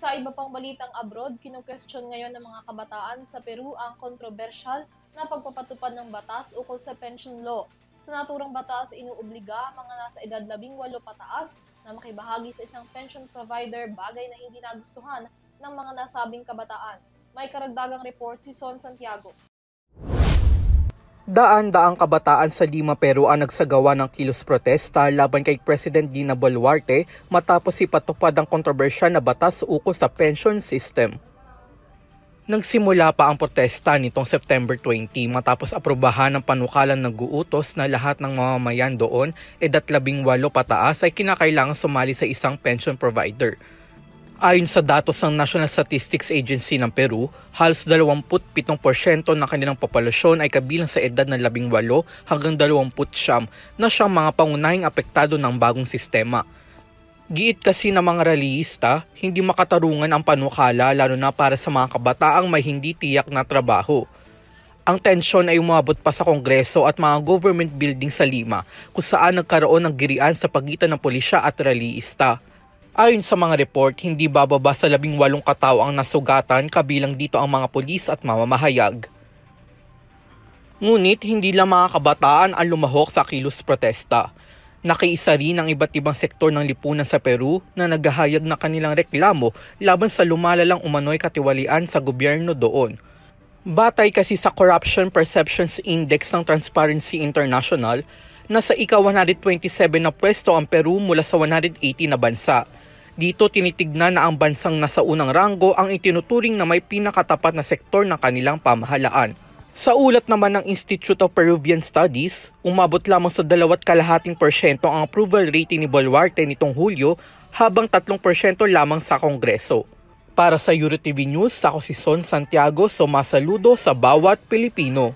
Sa iba pang balitang abroad, kinu-question ngayon ng mga kabataan sa Peru ang kontrobersyal na pagpapatupad ng batas ukol sa pension law. Sa naturang batas, inuobliga ang mga nasa edad 18 pataas na makibahagi sa isang pension provider, bagay na hindi nagustuhan ng mga nasabing kabataan. May karagdagang report si Son Santiago. Daan-daang kabataan sa Lima, Peru ang nagsagawa ng kilos protesta laban kay President Dina Boluarte matapos ipatupad ang kontrobersyal na batas ukol sa pension system. Nagsimula pa ang protesta nitong September 20 matapos aprobahan ng panukalang nag-uutos na lahat ng mamamayan doon edad 18 pataas ay kinakailangan sumali sa isang pension provider. Ayon sa datos ng National Statistics Agency ng Peru, halos 27% ng kanilang populasyon ay kabilang sa edad ng 18 hanggang 29 na siyang mga pangunahing apektado ng bagong sistema. Giit kasi ng mga rallyista, hindi makatarungan ang panukala lalo na para sa mga kabataang may hindi tiyak na trabaho. Ang tensyon ay umabot pa sa Kongreso at mga government building sa Lima kung saan nagkaroon ng girian sa pagitan ng pulisya at rallyista. Ayon sa mga report, hindi bababa sa 18 katao ang nasugatan, kabilang dito ang mga pulis at mamamahayag. Ngunit hindi lang mga kabataan ang lumahok sa kilos protesta. Nakiisa rin ang iba't ibang sektor ng lipunan sa Peru na naghahayag na kanilang reklamo laban sa lumalalang umano'y katiwalian sa gobyerno doon. Batay kasi sa Corruption Perceptions Index ng Transparency International, nasa ika-127 na pwesto ang Peru mula sa 180 na bansa. Dito tinitignan na ang bansang nasa unang ranggo ang itinuturing na may pinakatapat na sektor ng kanilang pamahalaan. Sa ulat naman ng Institute of Peruvian Studies, umabot lamang sa 2.5% ang approval rating ni Boluarte nitong Hulyo habang 3% lamang sa Kongreso. Para sa EuroTV News, ako si Son Santiago, sumasaludo sa bawat Pilipino.